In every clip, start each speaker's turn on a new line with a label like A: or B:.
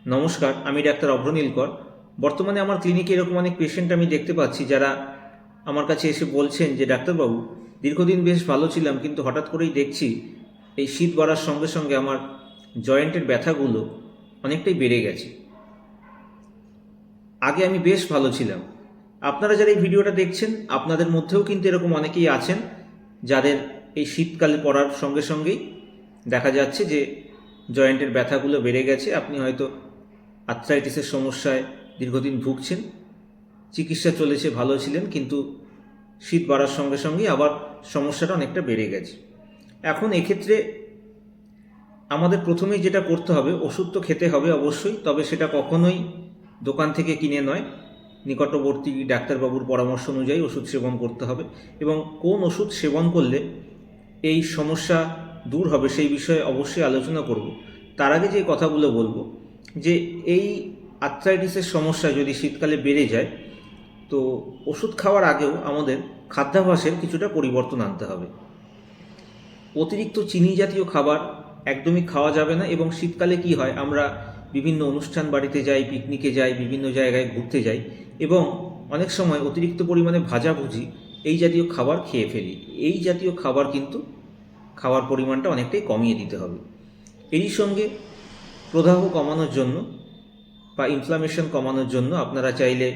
A: নমস্কার, আমি ডাক্তার অভ্র নীলকর। বর্তমানে আমার ক্লিনিকে এরকম অনেক পেশেন্ট আমি দেখতে পাচ্ছি যারা আমার কাছে এসে বলছেন যে ডাক্তারবাবু, দীর্ঘদিন বেশ ভালো ছিলাম, কিন্তু হঠাৎ করেই দেখছি এই শীত বাড়ার সঙ্গে সঙ্গে আমার জয়েন্টের ব্যথাগুলো অনেকটাই বেড়ে গেছে। আগে আমি বেশ ভালো ছিলাম। আপনারা যারা এই ভিডিওটা দেখছেন, আপনাদের মধ্যেও কিন্তু এরকম অনেকেই আছেন যাদের এই শীতকালে পড়ার সঙ্গে সঙ্গেই দেখা যাচ্ছে যে জয়েন্টের ব্যথাগুলো বেড়ে গেছে। আপনি হয়তো আর্থ্রাইটিসের সমস্যায় দীর্ঘদিন ভুগছেন, চিকিৎসা চলেছে, ভালো ছিলেন, কিন্তু শীত বাড়ার সঙ্গে সঙ্গেই আবার সমস্যাটা অনেকটা বেড়ে গেছে। এখন এক্ষেত্রে আমাদের প্রথমেই যেটা করতে হবে, ওষুধ তো খেতে হবে অবশ্যই, তবে সেটা কখনোই দোকান থেকে কিনে নয়, নিকটবর্তী ডাক্তারবাবুর পরামর্শ অনুযায়ী ওষুধ সেবন করতে হবে। এবং কোন ওষুধ সেবন করলে এই সমস্যা দূর হবে সেই বিষয়ে অবশ্যই আলোচনা করব। তার আগে যে কথাগুলো বলবো, যে এই আর্থ্রাইটিসের সমস্যা যদি শীতকালে বেড়ে যায়, তো ওষুধ খাওয়ার আগেও আমাদের খাদ্যাভ্যাসের কিছুটা পরিবর্তন আনতে হবে। অতিরিক্ত চিনি জাতীয় খাবার একদমই খাওয়া যাবে না। এবং শীতকালে কি হয়, আমরা বিভিন্ন অনুষ্ঠান বাড়িতে যাই, পিকনিকে যাই, বিভিন্ন জায়গায় ঘুরতে যাই, এবং অনেক সময় অতিরিক্ত পরিমাণে ভাজাভুজি এই জাতীয় খাবার খেয়ে ফেলি। এই জাতীয় খাবার কিন্তু খাওয়ার পরিমাণটা অনেকটাই কমিয়ে দিতে হবে। এরই সঙ্গে প্রদাহ কমানোর জন্য বা ইনফ্লামেশন কমানোর জন্য আপনারা চাইলে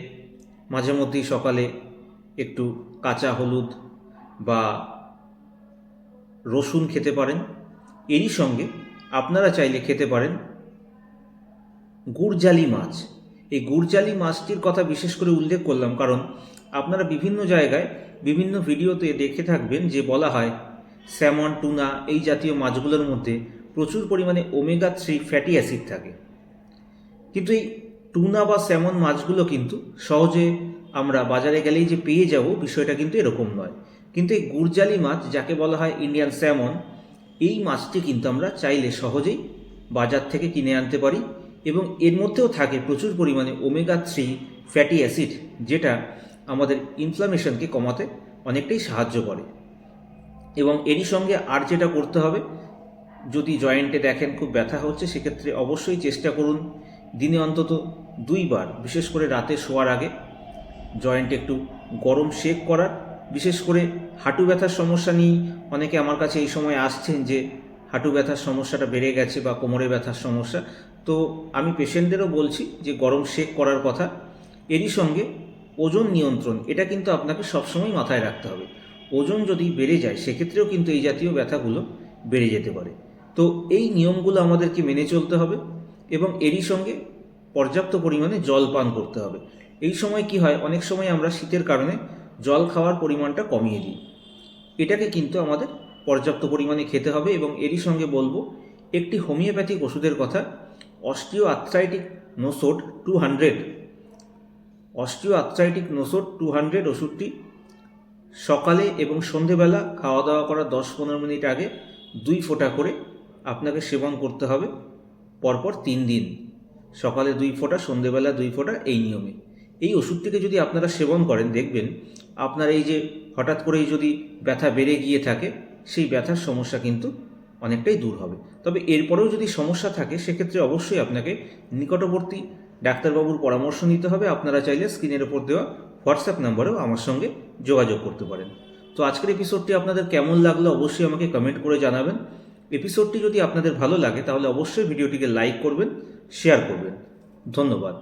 A: মাঝে মধ্যেই সকালে একটু কাঁচা হলুদ বা রসুন খেতে পারেন। এরই সঙ্গে আপনারা চাইলে খেতে পারেন গুড়জালি মাছ। এই গুড়জালি মাছটির কথা বিশেষ করে উল্লেখ করলাম কারণ আপনারা বিভিন্ন জায়গায় বিভিন্ন ভিডিওতে দেখে থাকবেন যে বলা হয় স্যামন, টুনা এই জাতীয় মাছগুলোর মধ্যে প্রচুর পরিমাণে ওমেগা 3 ফ্যাটি অ্যাসিড থাকে। কিন্তু এই টুনা বা স্যামন মাছগুলো কিন্তু সহজে আমরা বাজারে গেলেই যে পেয়ে যাব, বিষয়টা কিন্তু এরকম নয়। কিন্তু এই গুড়জালি মাছ, যাকে বলা হয় ইন্ডিয়ান স্যামন, এই মাছটি কিন্তু আমরা চাইলে সহজেই বাজার থেকে কিনে আনতে পারি। এবং এর মধ্যেও থাকে প্রচুর পরিমাণে ওমেগা 3 ফ্যাটি অ্যাসিড, যেটা আমাদের ইনফ্লামেশনকে কমাতে অনেকটাই সাহায্য করে। এবং এরই সঙ্গে আর যেটা করতে হবে, যদি জয়েন্টে দেখেন খুব ব্যথা হচ্ছে, সেক্ষেত্রে অবশ্যই চেষ্টা করুন দিনে অন্তত 2 বার, বিশেষ করে রাতে শোয়ার আগে জয়েন্টে একটু গরম শেক করার। বিশেষ করে হাঁটু ব্যথার সমস্যা নিয়ে অনেকে আমার কাছে এই সময় আসছেন যে হাঁটু ব্যথার সমস্যাটা বেড়ে গেছে বা কোমরে ব্যথার সমস্যা। তো আমি পেশেন্টদেরও বলছি যে গরম শেক করার কথা। এরই সঙ্গে ওজন নিয়ন্ত্রণ, এটা কিন্তু আপনাকে সবসময় মাথায় রাখতে হবে। ওজন যদি বেড়ে যায়, সেক্ষেত্রেও কিন্তু এই জাতীয় ব্যথাগুলো বেড়ে যেতে পারে। তো এই নিয়মগুলো আমাদেরকে মেনে চলতে হবে এবং এরই সঙ্গে পর্যাপ্ত পরিমাণে জল পান করতে হবে। এই সময় কি হয়, অনেক সময় আমরা শীতের কারণে জল খাওয়ার পরিমাণটা কমিয়ে দিই। এটাকে কিন্তু আমাদের পর্যাপ্ত পরিমাণে খেতে হবে। এবং এরই সঙ্গে বলবো একটি হোমিওপ্যাথিক ওষুধের কথা, osteo arthritic nosode 200। Osteo arthritic nosode 200 ওষুধটি সকালে এবং সন্ধেবেলা খাওয়া দাওয়া করার 10-15 মিনিট আগে 2 ফোঁটা করে আপনাকে সেবন করতে হবে পরপর 3 দিন। সকালে 2 ফোঁটা, সন্ধেবেলা 2 ফোঁটা, এই নিয়মে। এই ওষুধটিকে যদি আপনারা সেবন করেন, দেখবেন আপনার এই যে হঠাৎ করেই যদি ব্যথা বেড়ে গিয়ে থাকে, সেই ব্যথার সমস্যা কিন্তু অনেকটাই দূর হবে। তবে এরপরেও যদি সমস্যা থাকে, সেক্ষেত্রে অবশ্যই আপনাকে নিকটবর্তী ডাক্তারবাবুর পরামর্শ নিতে হবে। আপনারা চাইলে স্ক্রিনের ওপর দেওয়া হোয়াটসঅ্যাপ নাম্বারেও আমার সঙ্গে যোগাযোগ করতে পারেন। তো আজকের এপিসোডটি আপনাদের কেমন লাগলো অবশ্যই আমাকে কমেন্ট করে জানাবেন। এপিসোডটি যদি আপনাদের ভালো লাগে তাহলে অবশ্যই ভিডিওটিকে লাইক করবেন, শেয়ার করবেন। ধন্যবাদ।